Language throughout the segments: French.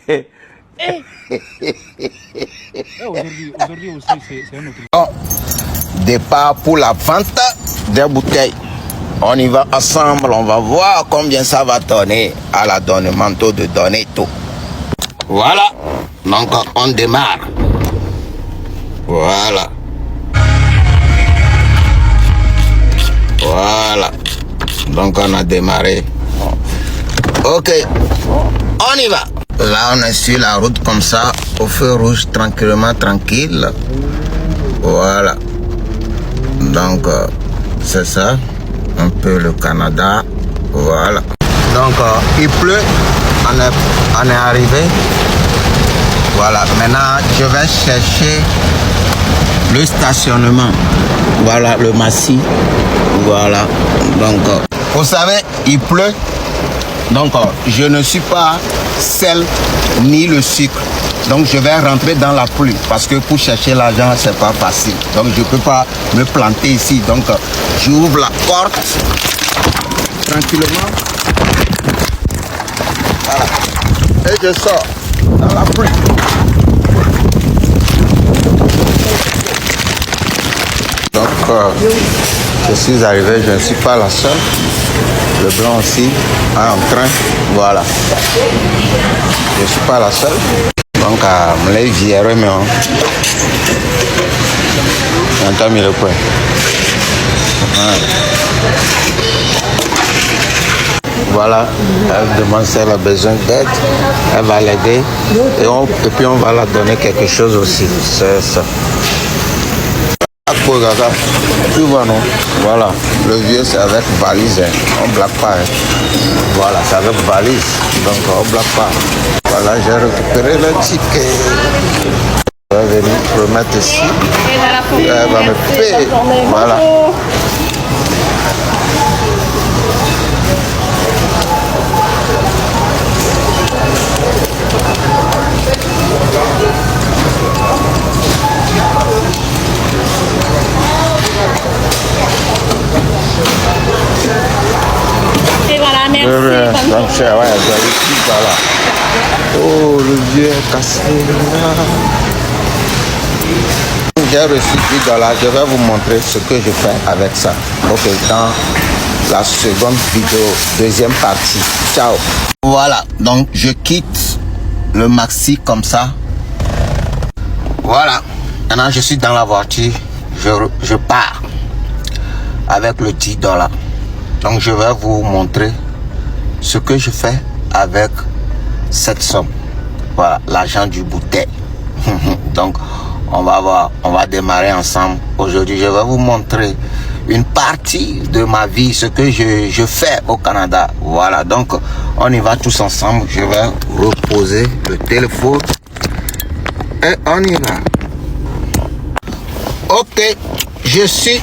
Aujourd'hui aussi, c'est un autre. Bon, départ pour la vente des bouteilles. On y va ensemble, on va voir combien ça va donner à la donne manteau de Donetto. Voilà, donc on démarre. Voilà. Voilà. Donc on a démarré. Ok, on y va. Là on est sur la route comme ça, au feu rouge, tranquillement, tranquille. Voilà. Donc c'est ça, un peu le Canada. Voilà. Donc il pleut, on est arrivé. Voilà, maintenant je vais chercher le stationnement. Voilà le massif. Voilà. Donc vous savez, il pleut. Donc je ne suis pas sel ni le sucre. Donc je vais rentrer dans la pluie parce que pour chercher l'argent c'est pas facile. Donc je peux pas me planter ici. Donc j'ouvre la porte tranquillement. Voilà. Et je sors dans la pluie. Donc je suis arrivé, je ne suis pas la seule. Le blanc aussi en train. Voilà. Je ne suis pas la seule. Donc me les virer mais on entend le point. Voilà, elle demande si elle a besoin d'aide, elle va l'aider et puis on va la donner quelque chose aussi. C'est ça. Tu vois non? Voilà, le vieux c'est avec valise, hein. On blague pas. Hein. Voilà, c'est avec valise, donc on blague pas. Voilà, j'ai récupéré le ticket. Je vais venir le mettre ici. Elle va me payer. Voilà. Et voilà, merci. Donc, ouais, voilà. Oh, le vieux est cassé là. J'ai reçu 10 $. Je vais vous montrer ce que je fais avec ça. Ok, dans la seconde vidéo, deuxième partie. Ciao. Voilà, donc je quitte le maxi comme ça. Voilà. Maintenant, je suis dans la voiture. Je pars avec le 10 $. Donc, je vais vous montrer ce que je fais avec cette somme. Voilà, l'argent du bouteille. Donc, on va voir, on va démarrer ensemble. Aujourd'hui, je vais vous montrer une partie de ma vie, ce que je fais au Canada. Voilà, donc, on y va tous ensemble. Je vais reposer le téléphone et on y va. Ok, je suis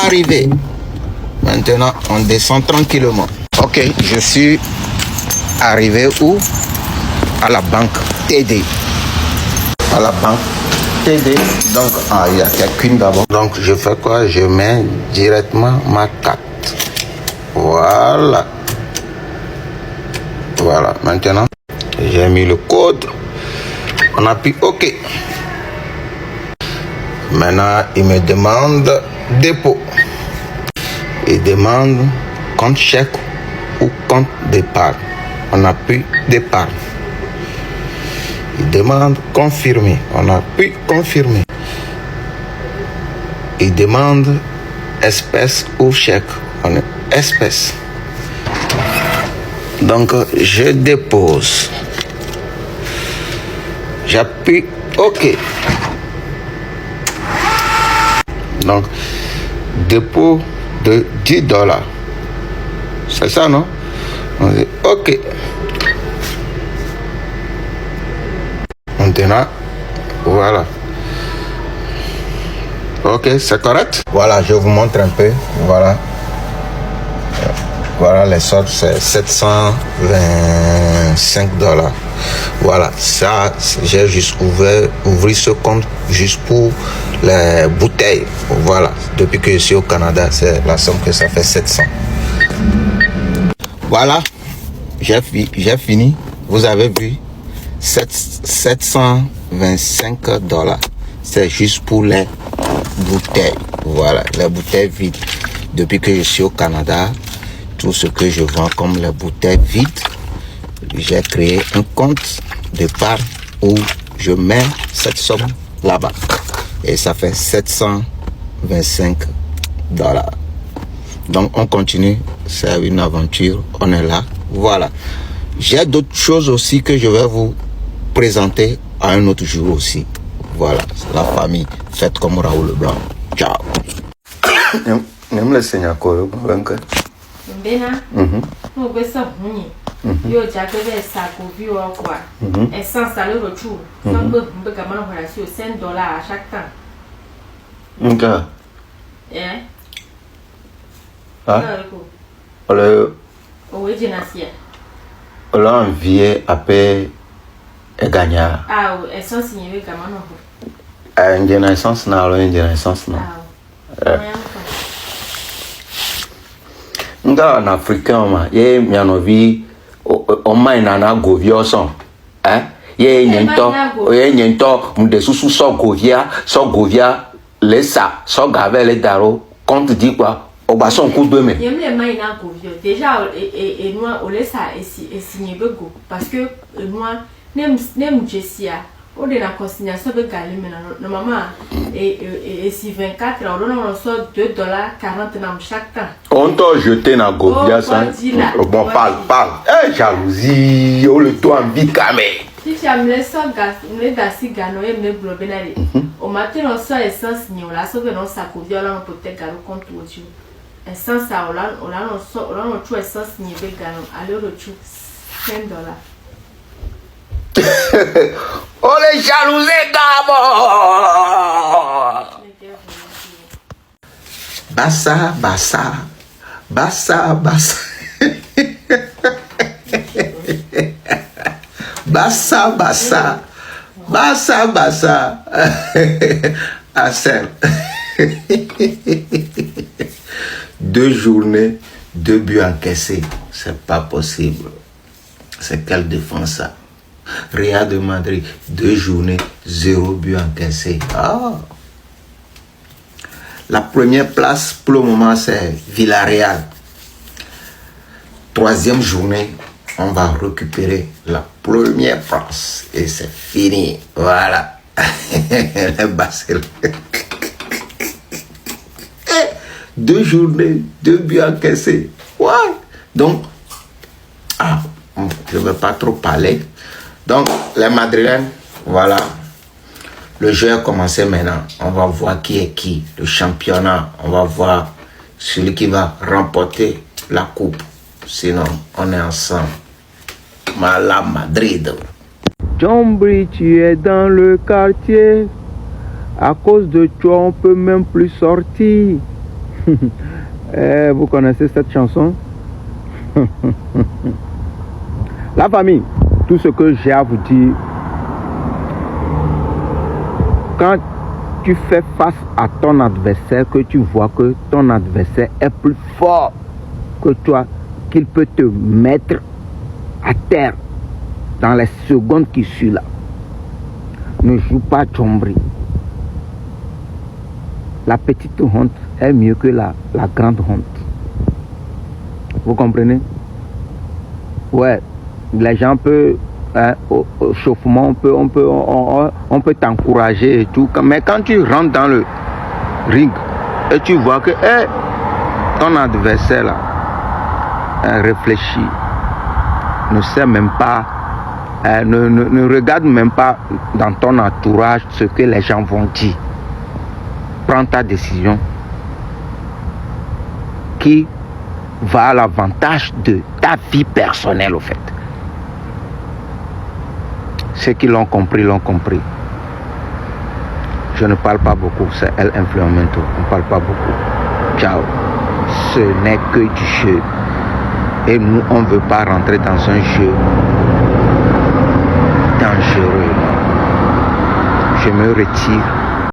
arrivé. Maintenant, on descend tranquillement. Ok, je suis arrivé où? À la banque TD. À la banque TD. Donc, il y a quelqu'un d'abord. Donc, je fais quoi? Je mets directement ma carte. Voilà. Voilà. Maintenant, j'ai mis le code. On appuie OK. Maintenant, il me demande dépôt. Il demande compte chèque ou compte d'épargne. On appuie d'épargne. Il demande confirmer. On appuie confirmer. Il demande espèce ou chèque. On est espèce. Donc je dépose. J'appuie OK. Donc dépôt de 10 $. C'est ça, non? On dit OK. Maintenant, voilà. OK, c'est correct? Voilà, je vous montre un peu. Voilà. Voilà, les soldes, c'est 725 $. Voilà, ça, j'ai juste ouvert ce compte juste pour les bouteilles. Voilà, depuis que je suis au Canada, c'est la somme que ça fait 700. Voilà, j'ai fini. Vous avez vu, $725. C'est juste pour les bouteilles. Voilà, les bouteilles vides. Depuis que je suis au Canada, tout ce que je vends comme les bouteilles vides, j'ai créé un compte d'épargne où je mets cette somme là-bas. Et ça fait $725. Donc on continue, c'est une aventure, on est là. Voilà. J'ai d'autres choses aussi que je vais vous présenter à un autre jour aussi. Voilà, c'est la famille. Faites comme Raoul Leblanc. Ciao. Le Seigneur Mbena. No be so huni. Yo jaga be sa ko vi o kwa. Essence ale retour. Ça peut me gamana relation $5 à chaque temps. Okay. Eh. Ah. Le envié après gagner. Ah, essence ni be gamana ho. Une essence na lo une essence na. Nga en africain ma ye mianovi o mai na govio son ye nyento mde susu so govia lesa so gave le daro compte dit quoi o ba son coup de main yemle mai na govio déjà et noa o lesa et signé bego parce que noa nem jessia o de la consignation be galime na maman et si 24 on donne sort $2.40 dans chaque temps. On t'a jeté dans Govia ça. Bon parle. Eh jalousie, oh le toi en vie camé. Si tu me laisses gas, me dasi gano et me blobenari. Au matin on sort essence ni on la sauve dans sa Govia là on peut te garo compte au-dessus. Essence ça on sort on trouve essence ni be gano aller retour $5. Oh les jalousés d'abord. Bassa. Bassa. Assel. 2 journées, 2 buts encaissés. C'est pas possible. C'est quelle défense ça? Real de Madrid, 2 journées, 0 but encaissé. La première place pour le moment c'est Villarreal. 3e journée, on va récupérer la première place et c'est fini. Voilà. Les Barcelone. 2 journées, 2 buts encaissés. Ouais. Donc, je ne vais pas trop parler. Donc, les Madrilènes, voilà. Le jeu a commencé maintenant. On va voir qui est qui. Le championnat, on va voir celui qui va remporter la coupe. Sinon, on est ensemble. La Madrid. Chambry, tu es dans le quartier. À cause de toi, on peut même plus sortir. Vous connaissez cette chanson? La famille. Tout ce que j'ai à vous dire, quand tu fais face à ton adversaire, que tu vois que ton adversaire est plus fort que toi, qu'il peut te mettre à terre dans les secondes qui suivent là, ne joue pas Chambry. La petite honte est mieux que la grande honte. Vous comprenez? Ouais. Les gens peuvent, au chauffement, on peut t'encourager et tout. Mais quand tu rentres dans le ring et tu vois que ton adversaire là réfléchit, ne sait même pas, ne regarde même pas dans ton entourage ce que les gens vont dire. Prends ta décision qui va à l'avantage de ta vie personnelle au fait. Ceux qui l'ont compris, l'ont compris. Je ne parle pas beaucoup, c'est El Influamento. On ne parle pas beaucoup. Ciao. Ce n'est que du jeu. Et nous, on ne veut pas rentrer dans un jeu dangereux. Je me retire.